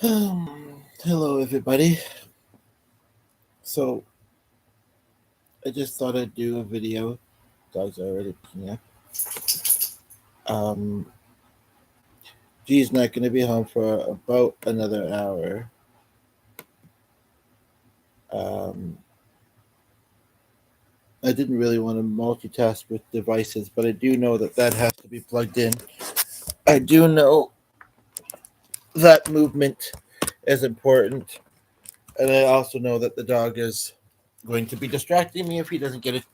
Hello, everybody. So, I just thought I'd do a video. Dogs are already picking up. Um, G's not going to be home for about another hour. Um, I didn't really want to multitask with devices, but I do know that has to be plugged in. I do know that movement is important, and I also know that the dog is going to be distracting me if he doesn't get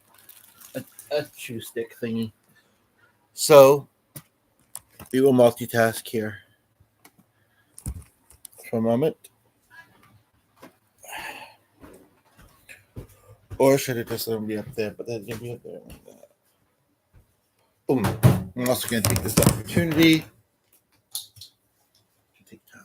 a chew stick thingy. So, we will multitask here for a moment. Or should it just let him be up there? But then he'll be up there like that. Boom. I'm also going to take this opportunity to take time.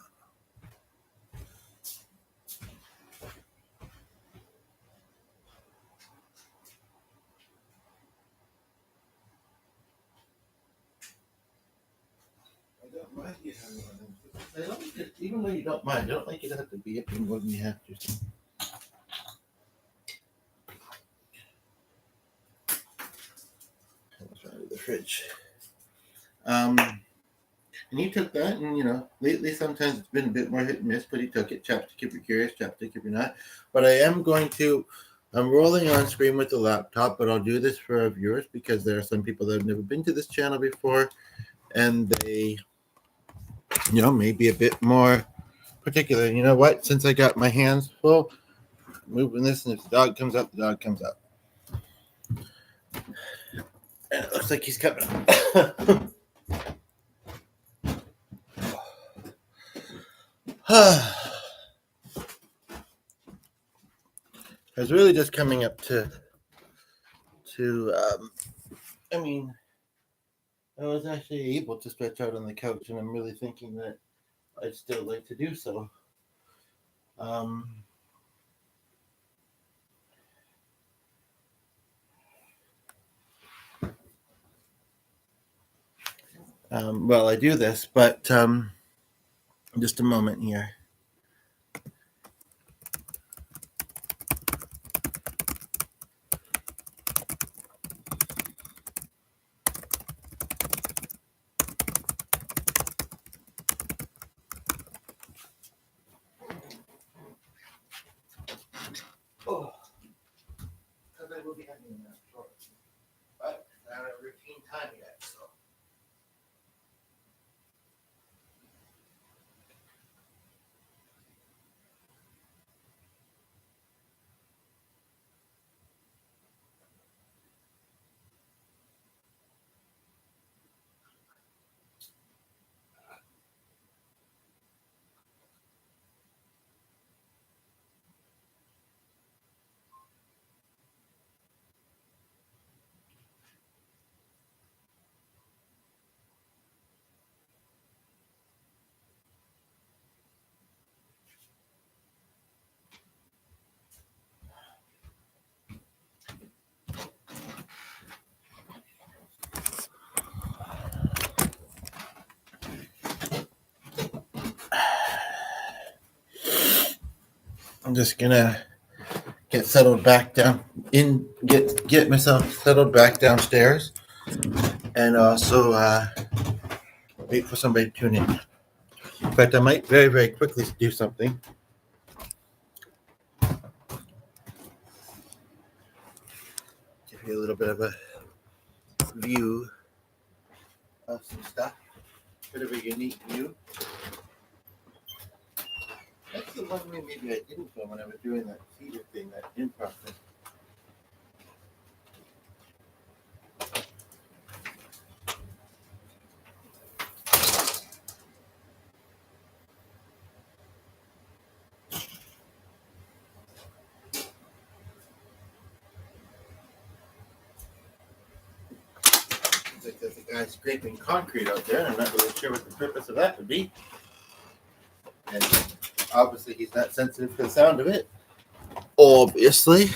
I don't mind you having one of them. Even though you don't mind, I don't like you to have to be up here more than you have to. So. Let's try the fridge. And he took that, and lately sometimes it's been a bit more hit and miss, but he took it. Chapstick if you're curious, chapstick if you're not. But I am going to. I'm rolling on screen with the laptop, but I'll do this for our viewers because there are some people that have never been to this channel before, and they, may be a bit more particular. You know what? Since I got my hands full moving this, and if the dog comes up, the dog comes up. And it looks like he's coming up. I was really just coming up to I mean, I was actually able to stretch out on the couch, and I'm really thinking that I'd still like to do so. Well, I do this, but just a moment here. Oh, because I will be having that short, but not a routine time yet, so. I'm just gonna get settled back down get myself settled back downstairs, and also wait for somebody to tune in. In fact, I might very, very quickly do something. Give you a little bit of a view of some stuff. Bit of a unique view. That's the one way maybe I didn't film when I was doing that theater thing, that improv thing. It's like there's a guy scraping concrete out there, and I'm not really sure what the purpose of that would be. And obviously he's not sensitive to the sound of it. Obviously.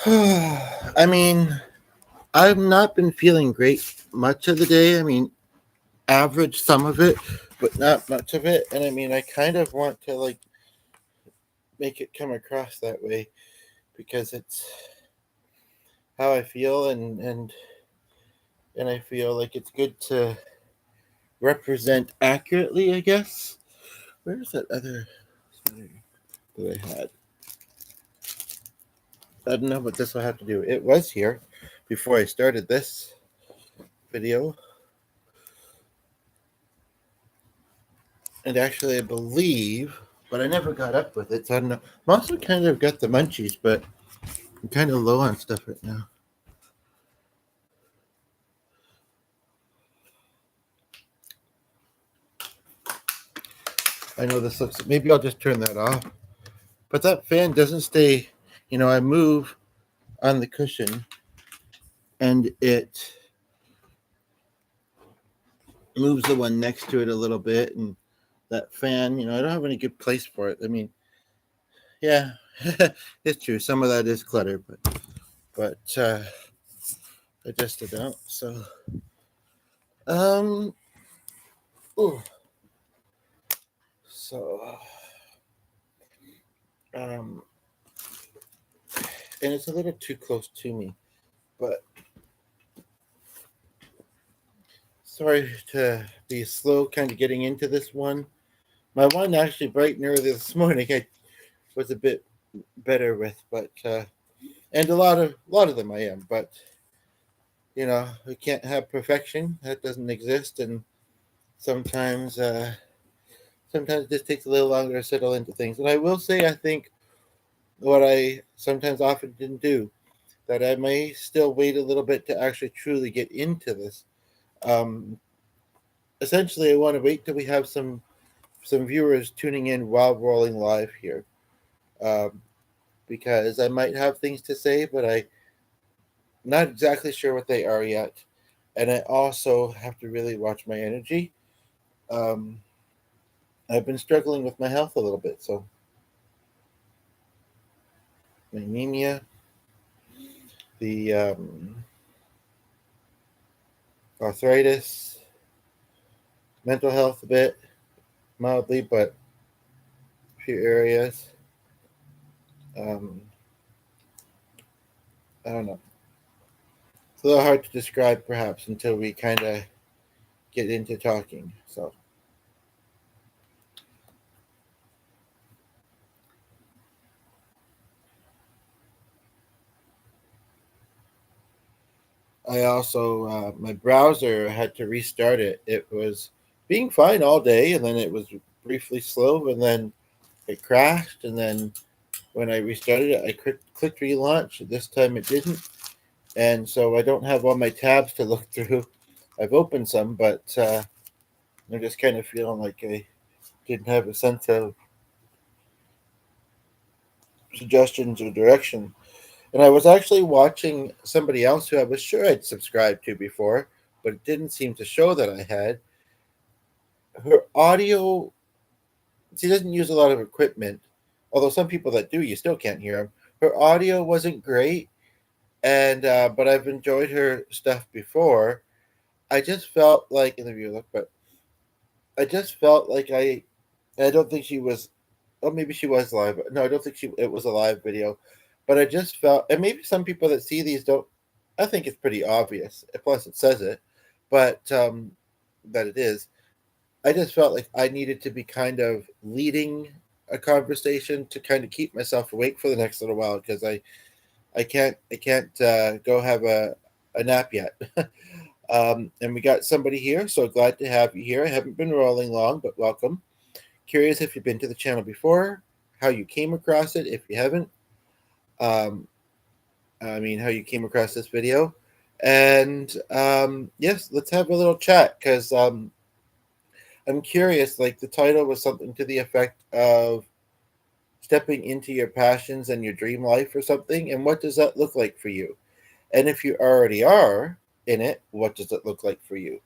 I mean, I've not been feeling great much of the day. I mean, average some of it, but not much of it. And I mean, I kind of want to like make it come across that way because it's how I feel, and I feel like it's good to represent accurately, I guess. Where's that other sweater that I had? I don't know what this will have to do. It was here before I started this video. And actually, I believe, but I never got up with it. So I don't know. I'm also kind of got the munchies, but I'm kind of low on stuff right now. I know this looks, maybe I'll just turn that off. But that fan doesn't stay, I move on the cushion and it moves the one next to it a little bit. And that fan, I don't have any good place for it. I mean, yeah, it's true. Some of that is clutter, but I just don't. So, um, ooh, so, um, and it's a little too close to me, but sorry to be slow, kind of getting into this one. My one actually bright and early this morning, I was a bit better with, but and a lot of them I am, but we can't have perfection. That doesn't exist, and sometimes sometimes it just takes a little longer to settle into things. And I will say, I think what I sometimes often didn't do, that I may still wait a little bit to actually truly get into this. Um, Essentially, I want to wait till we have some viewers tuning in while rolling live here, um, because I might have things to say, but I'm not exactly sure what they are yet, and I also have to really watch my energy. Um, I've been struggling with my health a little bit, so my anemia, the arthritis, mental health a bit mildly, but a few areas. Um, I don't know. It's a little hard to describe, perhaps, until we kind of get into talking. So I also my browser had to restart it. It was being fine all day, and then it was briefly slow, and then it crashed, and then when I restarted it, I clicked relaunch. This time it didn't, and so I don't have all my tabs to look through. I've opened some, but I'm just kind of feeling like I didn't have a sense of suggestions or direction. And I was actually watching somebody else who I was sure I'd subscribed to before, but it didn't seem to show that I had. Her audio, she doesn't use a lot of equipment, although some people that do, you still can't hear them. Her audio wasn't great, and but I've enjoyed her stuff before. I just felt like in the view look, but I just felt like I don't think she was. Oh, maybe she was live. No, I don't think it was a live video. But I just felt, and maybe some people that see these don't. I think it's pretty obvious. Plus, it says it, but that it is. I just felt like I needed to be kind of leading a conversation to kind of keep myself awake for the next little while because I can't go have a nap yet. And we got somebody here, so glad to have you here. I haven't been rolling long, but welcome. Curious if you've been to the channel before, how you came across it, if you haven't. Um, I mean, how you came across this video. And yes, let's have a little chat because I'm curious. Like the title was something to the effect of stepping into your passions and your dream life or something. And what does that look like for you? And if you already are in it, what does it look like for you?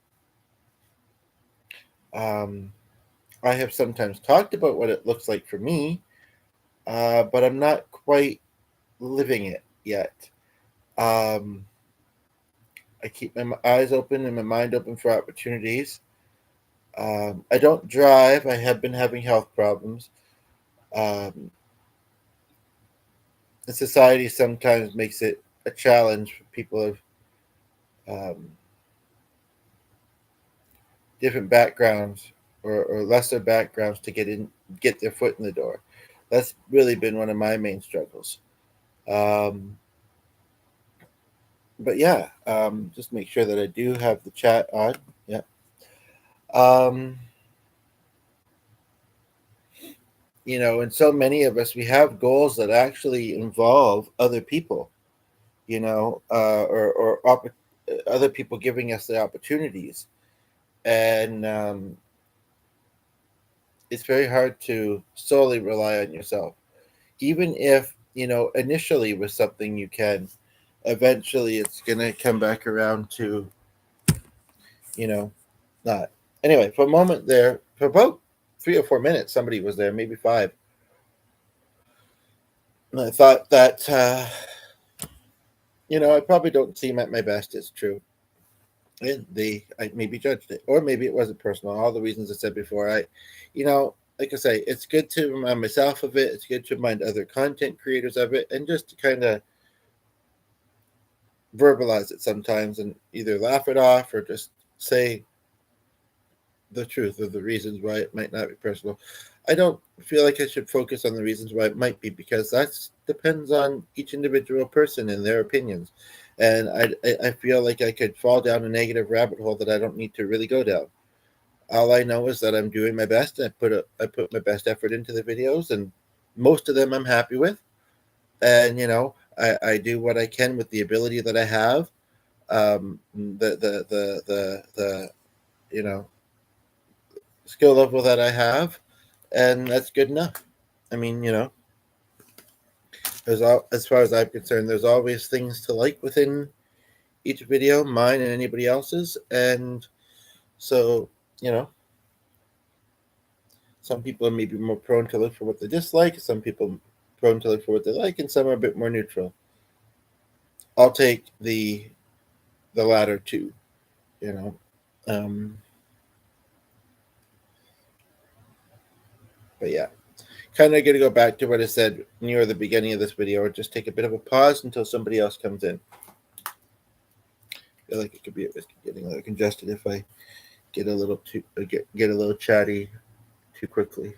Um, I have sometimes talked about what it looks like for me, but I'm not quite living it yet. Um, I keep my eyes open and my mind open for opportunities. I don't drive. I have been having health problems. Um, and society sometimes makes it a challenge for people of um, different backgrounds or lesser backgrounds to get their foot in the door. That's really been one of my main struggles. Um, but yeah, just make sure that I do have the chat on. Yeah. Um, and so many of us, we have goals that actually involve other people, or other people giving us the opportunities. And it's very hard to solely rely on yourself. Even if, initially with something you can, eventually it's going to come back around to, you know, not. Anyway, for a moment there, for about 3 or 4 minutes, somebody was there, maybe five. And I thought that, I probably don't seem at my best. It's true. And I maybe judged it, or maybe it wasn't personal. All the reasons I said before, like I say, it's good to remind myself of it. It's good to remind other content creators of it, and just to kind of verbalize it sometimes, and either laugh it off or just say the truth of the reasons why it might not be personal. I don't feel like I should focus on the reasons why it might be, because that depends on each individual person and their opinions. And I feel like I could fall down a negative rabbit hole that I don't need to really go down. All I know is that I'm doing my best. I put my best effort into the videos, and most of them I'm happy with. And I do what I can with the ability that I have, the you know skill level that I have, and that's good enough. I mean, as far as I'm concerned, there's always things to like within each video, mine and anybody else's, and so you know, some people are maybe more prone to look for what they dislike, some people prone to look for what they like, and some are a bit more neutral. I'll take the latter two, you know. Um, but yeah, kind of going to go back to what I said near the beginning of this video, or just take a bit of a pause until somebody else comes in. I feel like it could be at risk of getting a little congested if I get a little too get a little chatty too quickly.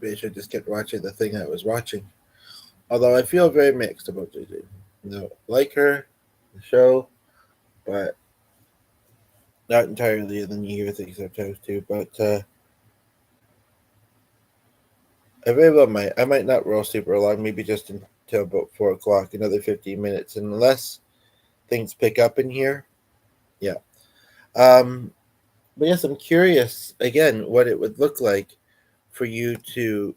Maybe I should just get watching the thing I was watching. Although I feel very mixed about JJ. Like her, the show, but not entirely. And then you hear things sometimes too. But I very well might. I might not roll super long. Maybe just until about 4 o'clock. Another 15 minutes, and unless things pick up in here, yeah. Um, but yes, I'm curious again what it would look like for you to,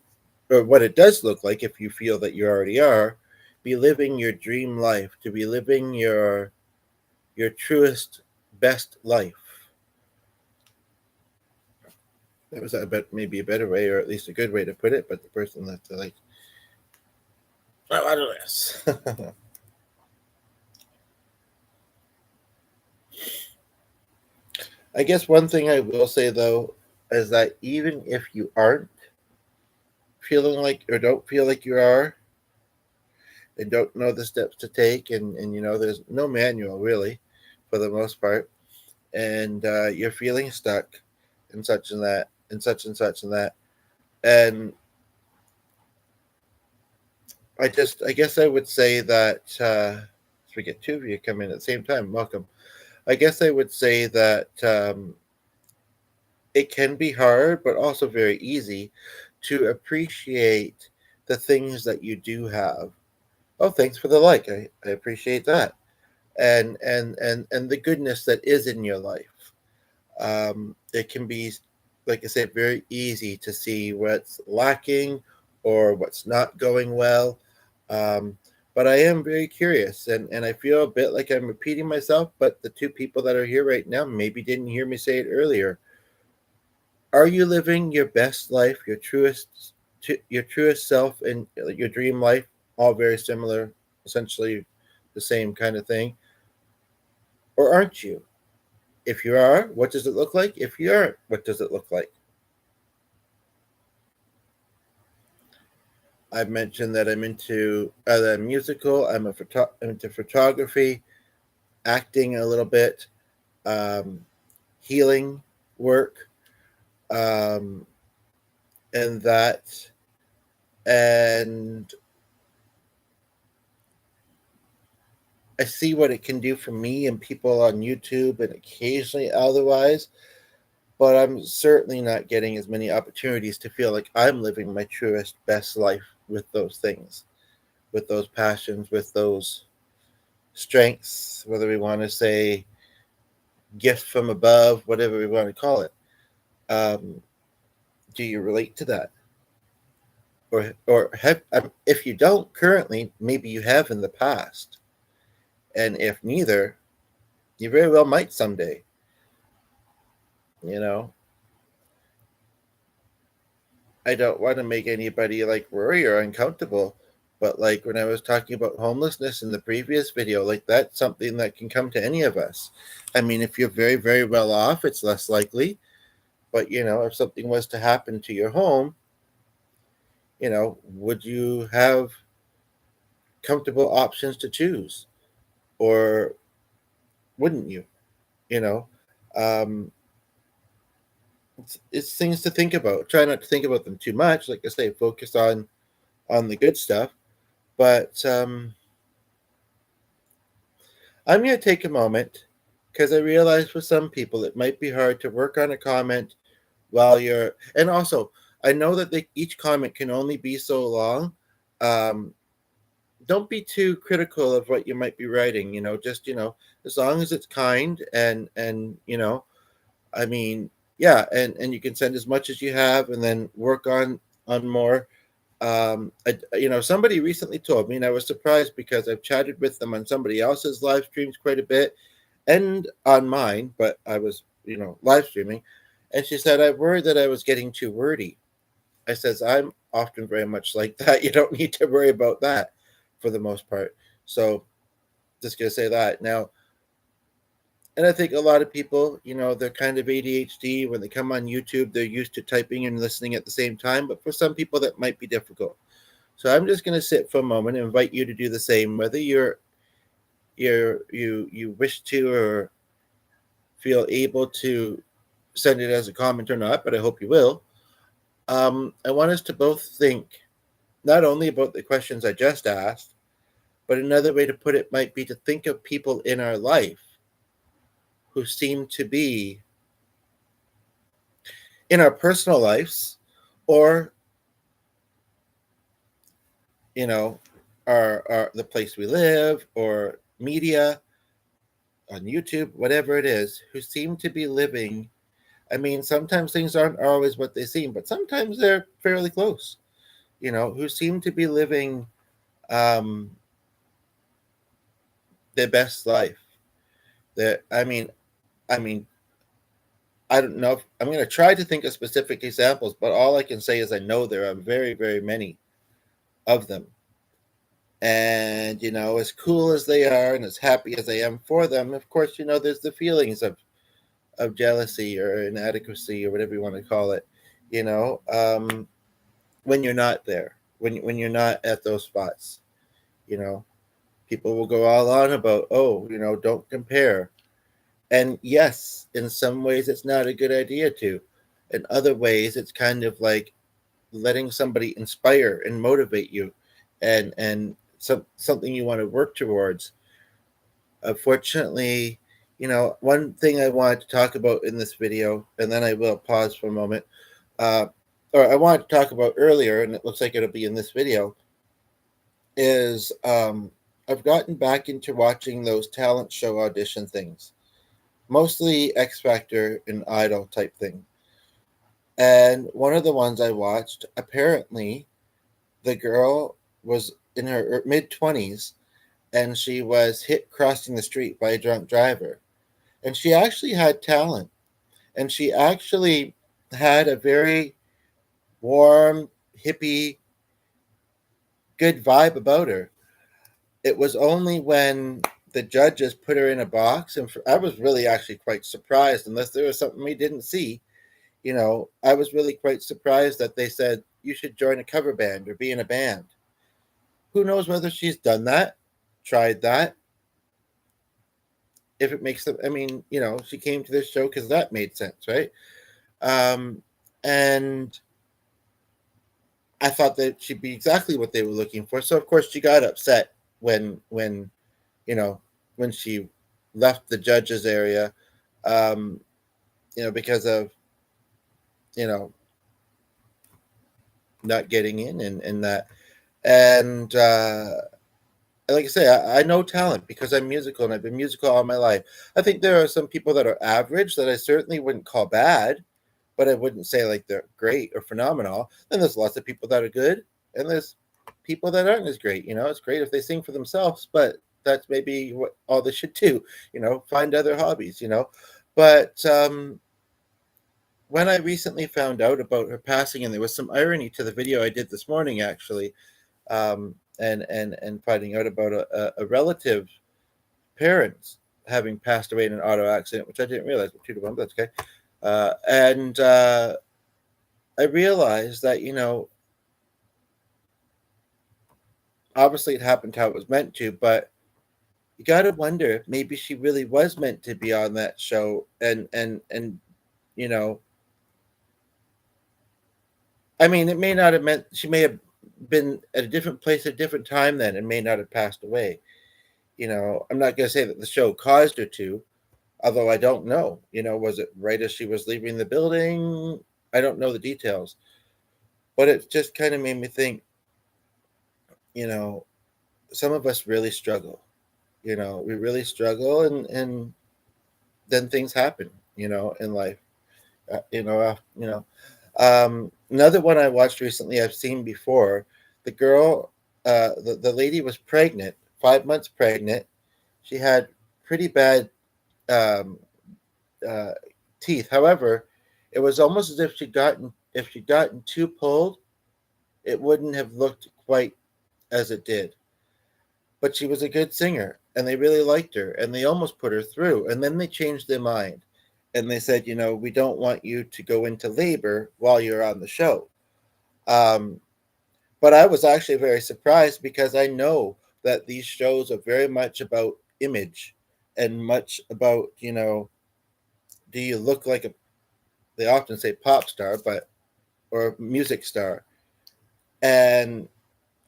or what it does look like if you feel that you already are, be living your dream life, to be living your truest, best life. That was maybe a better way, or at least a good way to put it. But the person that's like, oh, I don't know this. I guess one thing I will say though is that even if you aren't feeling like, or don't feel like you are, and don't know the steps to take, and there's no manual really for the most part, and you're feeling stuck and such and that and such and such and that, and I guess I would say that we get two of you come in at the same time, welcome. I guess I would say that it can be hard but also very easy to appreciate the things that you do have. Oh, thanks for the like. I appreciate that. And the goodness that is in your life. It can be, like I said, very easy to see what's lacking or what's not going well. Um, but I am very curious, and I feel a bit like I'm repeating myself, but the two people that are here right now maybe didn't hear me say it earlier. Are you living your best life, your truest self, and your dream life? All very similar, essentially the same kind of thing, or aren't you? If you are, what does it look like? If you aren't, what does it look like? I've mentioned that I'm into that I'm musical. I'm into photography, acting a little bit, um, healing work, um, and that, and I see what it can do for me and people on YouTube and occasionally otherwise. But I'm certainly not getting as many opportunities to feel like I'm living my truest, best life with those things, with those passions, with those strengths, whether we want to say gift from above, whatever we want to call it. Um, do you relate to that? Or have, if you don't currently, maybe you have in the past. And if neither, you very well might someday. You know, I don't want to make anybody like worry or uncomfortable, but like when I was talking about homelessness in the previous video, like that's something that can come to any of us. I mean, if you're very, very well off, it's less likely. But if something was to happen to your home, would you have comfortable options to choose, or wouldn't you? You know, um, it's things to think about. Try not to think about them too much. Like I say, focus on the good stuff. But I'm going to take a moment because I realize for some people it might be hard to work on a comment while you're, and also I know that each comment can only be so long. Um, don't be too critical of what you might be writing. Just as long as it's kind and I mean, yeah, and you can send as much as you have, and then work on more. Somebody recently told me, and I was surprised because I've chatted with them on somebody else's live streams quite a bit, and on mine, but I was live streaming, and she said I worried that I was getting too wordy. I says I'm often very much like that. You don't need to worry about that for the most part. So just gonna say that now. And I think a lot of people, they're kind of ADHD. When they come on YouTube, they're used to typing and listening at the same time. But for some people, that might be difficult. So I'm just going to sit for a moment and invite you to do the same, whether you wish to or feel able to send it as a comment or not. But I hope you will. I want us to both think not only about the questions I just asked, but another way to put it might be to think of people in our life who seem to be in our personal lives, or you know our the place we live, or media on YouTube, whatever it is, who seem to be living. I mean, sometimes things aren't always what they seem, but sometimes they're fairly close. Who seem to be living um their best life. That I mean I don't know if I'm going to try to think of specific examples, but all I can say is I know there are very, very many of them. And as cool as they are and as happy as I am for them, of course, there's the feelings of jealousy or inadequacy or whatever you want to call it. When you're not there, when you're not at those spots, you know, people will go all on about, oh, don't compare. And yes, in some ways, it's not a good idea to. In other ways, it's kind of like letting somebody inspire and motivate you, and something you want to work towards. Unfortunately, one thing I wanted to talk about in this video, and then I will pause for a moment. Uh, or I wanted to talk about earlier, and it looks like it'll be in this video, is I've gotten back into watching those talent show audition things, mostly X Factor and Idol type thing. And one of the ones I watched, apparently, the girl was in her mid-20s and she was hit crossing the street by a drunk driver. And she actually had talent. And she actually had a very warm, hippie, good vibe about her. It was only when the judges put her in a box, and I was really actually quite surprised, unless there was something we didn't see. I was really quite surprised that they said you should join a cover band or be in a band. Who knows whether she's done that, tried that, if it makes them. I mean, she came to this show because that made sense, right? And I thought that she'd be exactly what they were looking for. So of course she got upset when you know when she left the judges area, because of you know not getting in and that. And like I say, I know talent because I'm musical and I've been musical all my life. I think there are some people that are average that I certainly wouldn't call bad, but I wouldn't say like they're great or phenomenal. Then there's lots of people that are good, and there's people that aren't as great. It's great if they sing for themselves, but that's maybe what all they should do. Find other hobbies. But when I recently found out about her passing, and there was some irony to the video I did this morning, actually, and finding out about a relative parents having passed away in an auto accident, which I didn't realize. But 2 to 1, but that's okay. And I realized that obviously it happened how it was meant to, but you got to wonder if maybe she really was meant to be on that show, and you know I mean, it may not have meant, she may have been at a different place at a different time then and may not have passed away. I'm not going to say that the show caused her to, although I don't know. Was it right as she was leaving the building? I don't know the details. But it just kind of made me think, you know, some of us really struggle. We really struggle, and then things happen, in life. Another one I watched recently, I've seen before. The girl, the lady was pregnant, 5 months pregnant. She had pretty bad um, uh, teeth. However, it was almost as if she'd gotten too pulled, it wouldn't have looked quite as it did. But she was a good singer, and they really liked her, and they almost put her through. And then they changed their mind, and they said, we don't want you to go into labor while you're on the show. Um, but I was actually very surprised because I know that these shows are very much about image and much about, do you look like they often say pop star, or music star. And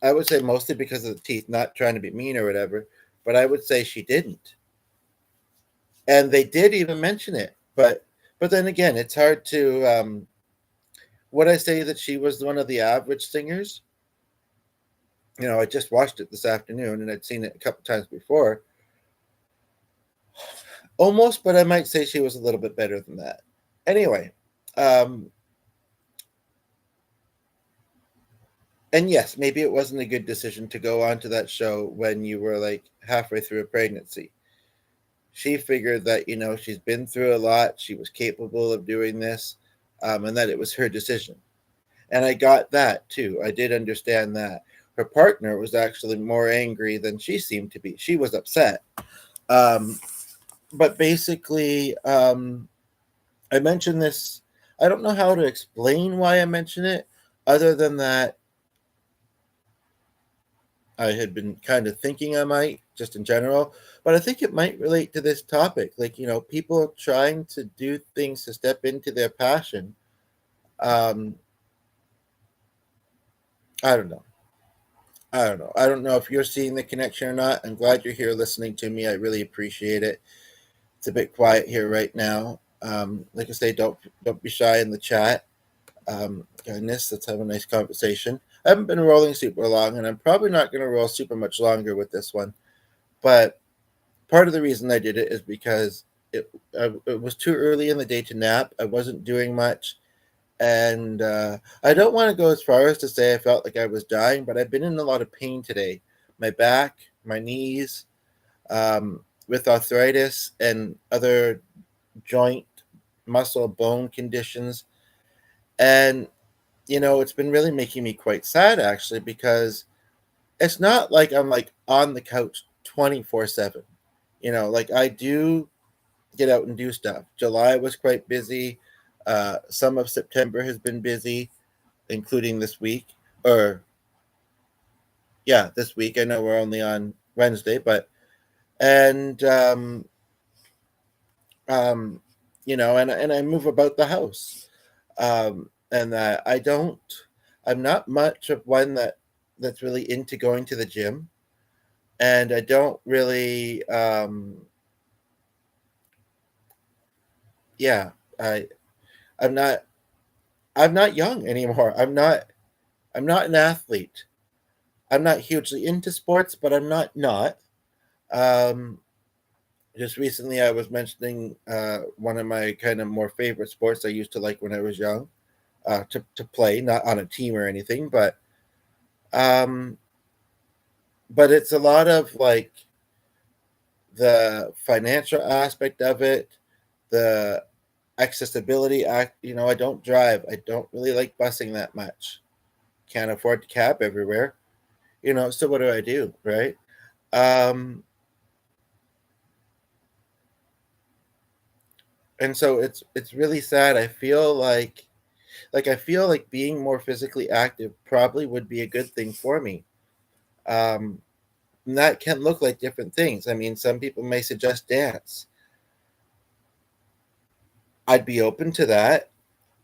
I would say mostly because of the teeth, not trying to be mean or whatever, but I would say she didn't. And they did even mention it, but then again, it's hard to. Would I say that she was one of the average singers? I just watched it this afternoon, and I'd seen it a couple times before. Almost, but I might say she was a little bit better than that. Anyway, and yes, maybe it wasn't a good decision to go on to that show when you were like halfway through a pregnancy. She figured that, she's been through a lot. She was capable of doing this, and that it was her decision. And I got that too. I did understand that. Her partner was actually more angry than she seemed to be. She was upset. But basically, I mentioned this. I don't know how to explain why I mention it, other than that I had been kind of thinking I might, just in general, but I think it might relate to this topic. Like, people trying to do things to step into their passion. Um, I don't know. I don't know. I don't know if you're seeing the connection or not. I'm glad you're here listening to me. I really appreciate it. It's a bit quiet here right now. Like I say, don't be shy in the chat. Goodness, let's have a nice conversation. I haven't been rolling super long, and I'm probably not going to roll super much longer with this one. But part of the reason I did it is because it was too early in the day to nap. I wasn't doing much, and I don't want to go as far as to say I felt like I was dying, but I've been in a lot of pain today. My back, my knees, with arthritis and other joint, muscle, bone conditions. And, it's been really making me quite sad actually, because it's not like I'm like on the couch 24/7. Like I do get out and do stuff. July was quite busy. Some of September has been busy, including this week. Or, yeah, this week. I know we're only on Wednesday, but, and, um, and I move about the house. And that I'm not much of one that's really into going to the gym. And I don't really, yeah, I, I'm not, I'm not young anymore. I'm not an athlete. I'm not hugely into sports, but I'm not not. Um, just recently, I was mentioning one of my kind of more favorite sports I used to like when I was young, to play, not on a team or anything, um, but it's a lot of like the financial aspect of it, the accessibility act. I don't drive. I don't really like busing that much. Can't afford to cab everywhere. So what do I do, right? Um, and so it's really sad. I feel like being more physically active probably would be a good thing for me. Um, and that can look like different things. I mean, some people may suggest dance. I'd be open to that,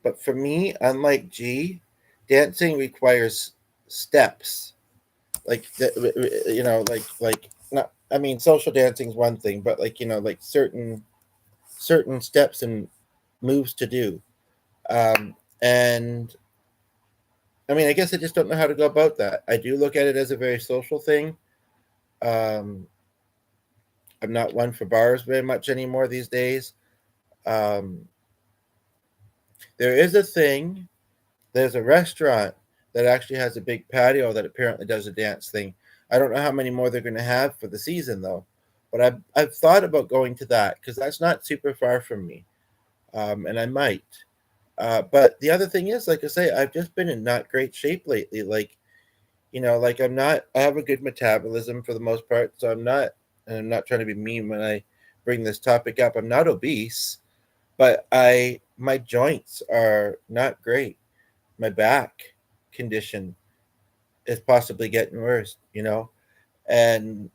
but for me, unlike G, dancing requires steps. Like like not. I mean, social dancing is one thing, but like like certain steps and moves to do. And I mean, I guess I just don't know how to go about that. I do look at it as a very social thing. Um, I'm not one for bars very much anymore these days. Um, there is a thing. There's a restaurant that actually has a big patio that apparently does a dance thing. I don't know how many more they're going to have for the season though, but I've thought about going to that because that's not super far from me, and I might. But the other thing is, like I say, I've just been in not great shape lately. Like like I'm not. I have a good metabolism for the most part, so I'm not. And I'm not trying to be mean when I bring this topic up. I'm not obese, but my joints are not great. My back condition is possibly getting worse. And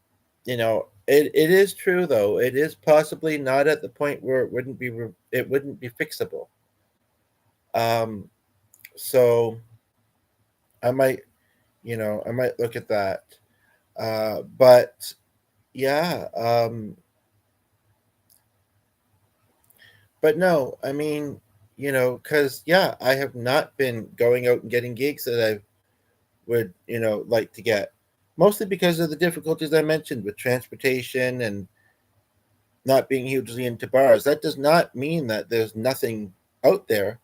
it is true though. It is possibly not at the point where it wouldn't be fixable. Um, so I might I might look at that. But yeah, but no, I mean, because yeah, I have not been going out and getting gigs that I would, like to get, mostly because of the difficulties I mentioned with transportation and not being hugely into bars. That does not mean that there's nothing out there,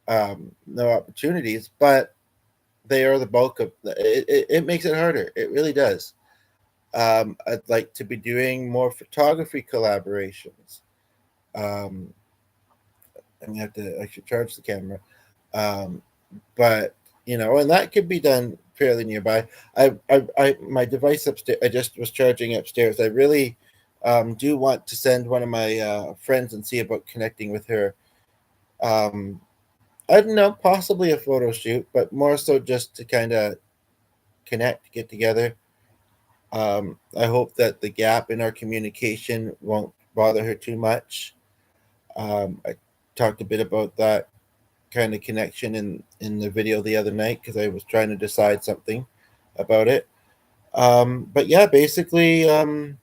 no opportunities, but they are the bulk of it makes it harder. It really does. I'd like to be doing more photography collaborations. Um, and you have to actually charge the camera. Um, but and that could be done fairly nearby. My device upstairs. I just was charging upstairs. I really do want to send one of my friends and see about connecting with her. Um, I don't know, possibly a photo shoot, but more so just to kind of connect, get together. I hope that the gap in our communication won't bother her too much. I talked a bit about that kind of connection in the video the other night because I was trying to decide something about it. But yeah, basically, I'm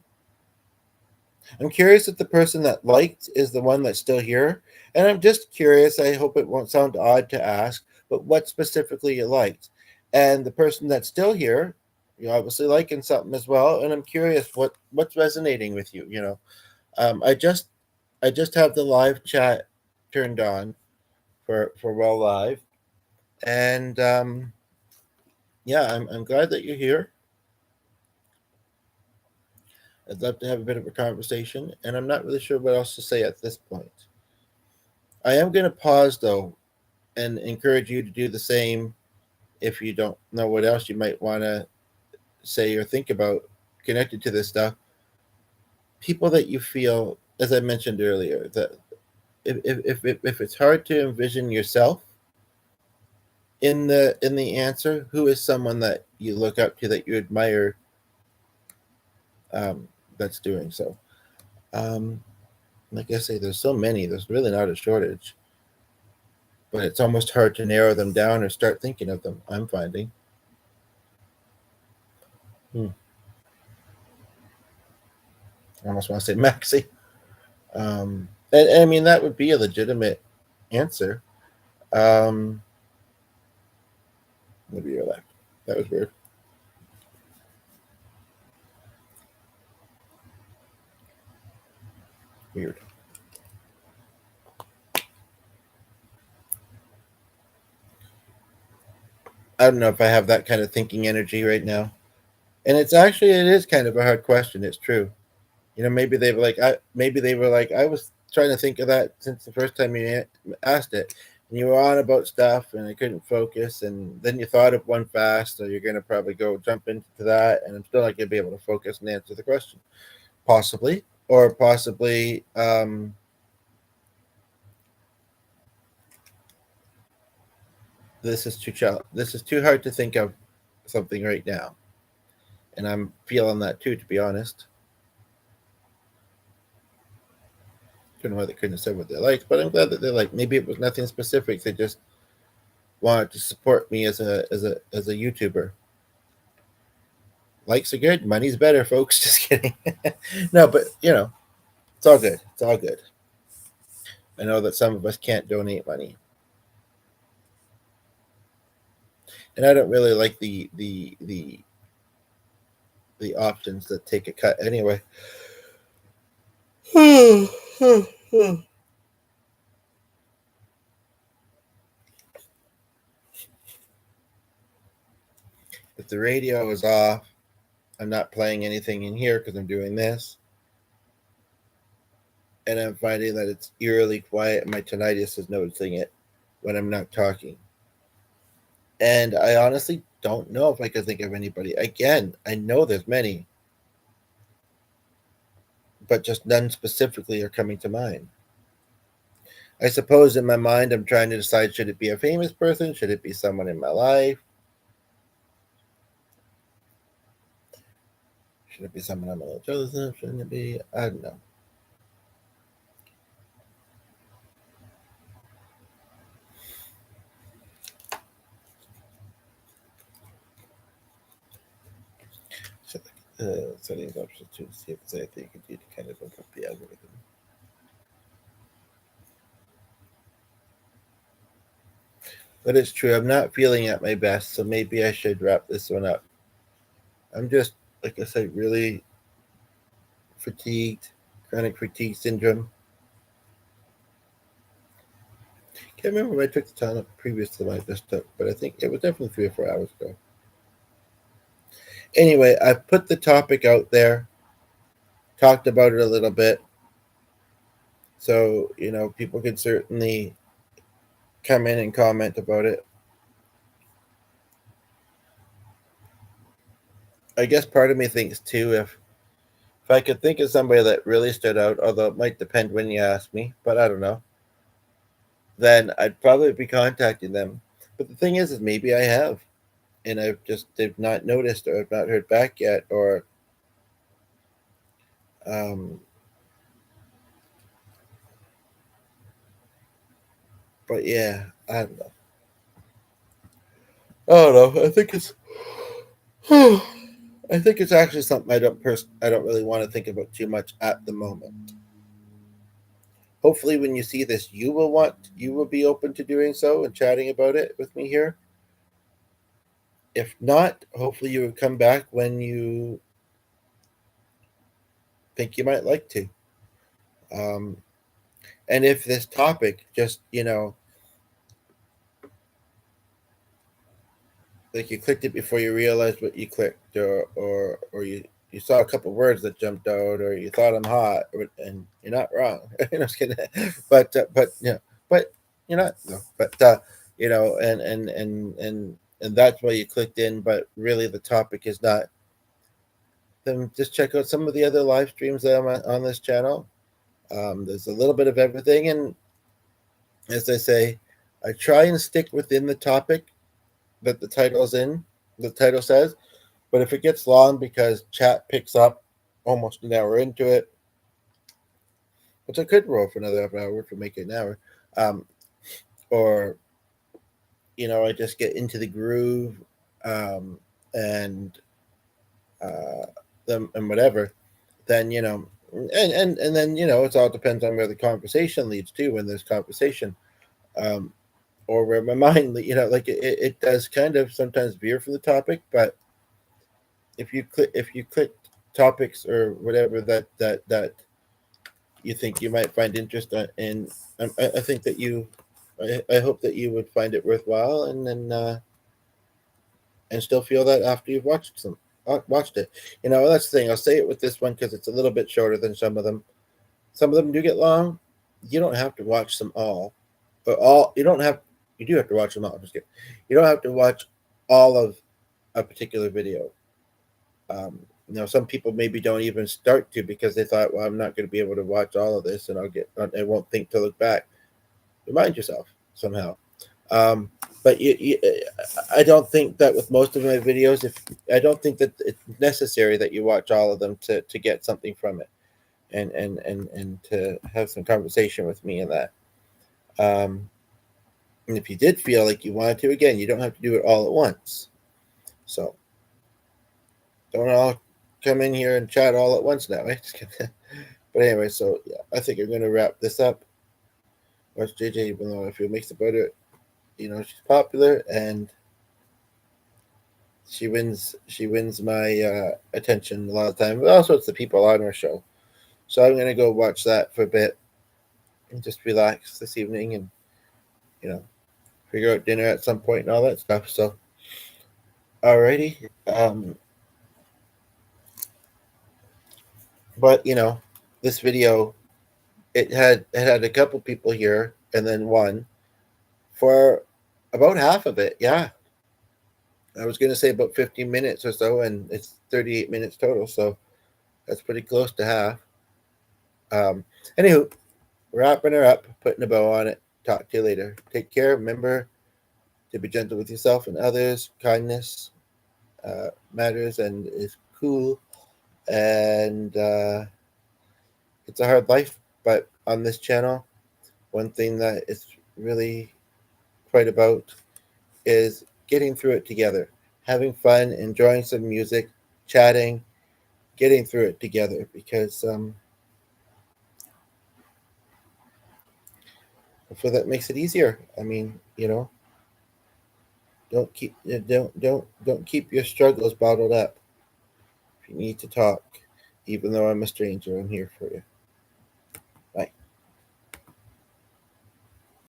curious if the person that liked is the one that's still here, And I'm just curious, I hope it won't sound odd to ask, but what specifically you liked. And the person that's still here, you're obviously liking something as well. And I'm curious what's resonating with you, you know. I just have the live chat turned on for Well Live. And yeah, I'm glad that you're here. I'd love to have a bit of a conversation, and I'm not really sure what else to say at this point. I am going to pause though and encourage you to do the same if you don't know what else you might want to say or think about connected to this stuff. People that you feel, as I mentioned earlier, that if it's hard to envision yourself in the answer, who is someone that you look up to that you admire, um, that's doing so? Um, like I say, there's so many. There's really not a shortage, but it's almost hard to narrow them down or start thinking of them. I'm finding. Hmm. I almost want to say Maxi. And I mean that would be a legitimate answer. Um, maybe you're left. That was weird. Weird. I don't know if I have that kind of thinking energy right now. And it is kind of a hard question. It's true. You know, maybe they were like I was trying to think of that since the first time you asked it, and you were on about stuff, and I couldn't focus, and then you thought of one fast, so you're gonna probably go jump into that, and I'm still not gonna be able to focus and answer the question, possibly, or possibly this is too hard to think of something right now, and I'm feeling that too, to be honest. Don't know why they couldn't have said what they liked, but I'm glad that they liked. Maybe it was nothing specific. They just wanted to support me as a YouTuber. Likes are good, money's better, folks. Just kidding. No, but you know, it's all good. It's all good. I know that some of us can't donate money, and I don't really like the options that take a cut anyway. If the radio is off, I'm not playing anything in here because I'm doing this, and I'm finding that it's eerily quiet. And my tinnitus is noticing it when I'm not talking. And I honestly don't know if I could think of anybody. Again, I know there's many, but just none specifically are coming to mind. I suppose in my mind, I'm trying to decide, should it be a famous person? Should it be someone in my life? Should it be someone I'm a little jealous of? Shouldn't it be? I don't know. So, settings options to see if there's anything you can do to kind of look up the algorithm. But it's true, I'm not feeling at my best, so maybe I should wrap this one up. I'm just, like I said, really fatigued, chronic fatigue syndrome. Can't remember when I took the time previous to the one I just took, but I think it was definitely 3 or 4 hours ago. Anyway, I put the topic out there, talked about it a little bit, so you know people can certainly come in and comment about it. I guess part of me thinks too, if I could think of somebody that really stood out, although it might depend when you ask me, but I don't know, then I'd probably be contacting them. But the thing is maybe I have, and they've not noticed or I've not heard back yet, or um, but yeah, I don't know. I don't know. I think it's actually something I don't really want to think about too much at the moment. Hopefully, when you see this, you will be open to doing so and chatting about it with me here. If not, hopefully you would come back when you think you might like to. Um, and if this topic just, like you clicked it before you realized what you clicked, or you saw a couple words that jumped out, or you thought I'm hot, and you're not wrong. You know, just kidding. But but you're not. No, but and that's why you clicked in. But really, the topic is not. Then just check out some of the other live streams that I'm on this channel. There's a little bit of everything, and as I say, I try and stick within the topic that the title says. But if it gets long because chat picks up almost an hour into it, which I could roll for another half hour to make it an hour, um, or I just get into the groove, um, and them and whatever, then and then it all depends on where the conversation leads to when there's conversation. Um, or where my mind, like it does kind of sometimes veer from the topic, but if you click topics or whatever that you think you might find interest in, I think that I hope that you would find it worthwhile, and then and still feel that after you've watched it. That's the thing. I'll say it with this one because it's a little bit shorter than some of them. Some of them do get long. You don't have to watch them all, but all you don't have. You do have to watch them all. I'm just kidding. You don't have to watch all of a particular video. Some people maybe don't even start to because they thought, well, I'm not going to be able to watch all of this, and I won't think to look back. Remind yourself somehow. But I don't think that with most of my videos, if I don't think that it's necessary that you watch all of them to get something from it, and to have some conversation with me in that. And if you did feel like you wanted to, again, you don't have to do it all at once. So don't all come in here and chat all at once now. Right? But anyway, so yeah, I think I'm going to wrap this up. Watch JJ, even though if it makes it better, she's popular and she wins. She wins my attention a lot of time. But also, it's the people on our show. So I'm going to go watch that for a bit and just relax this evening, and you know figure out dinner at some point and all that stuff. So, alrighty. But this video, it had a couple people here and then one for about half of it. Yeah, I was going to say about 15 minutes or so, and it's 38 minutes total. So that's pretty close to half. Um, Anywho, wrapping her up, putting a bow on it. Talk to you later. Take care. Remember to be gentle with yourself and others. Kindness matters and is cool. And it's a hard life, but on this channel, one thing that is really quite about is getting through it together, having fun, enjoying some music, chatting, getting through it together. Because hopefully that makes it easier. I mean, don't keep your struggles bottled up. If you need to talk, even though I'm a stranger, I'm here for you.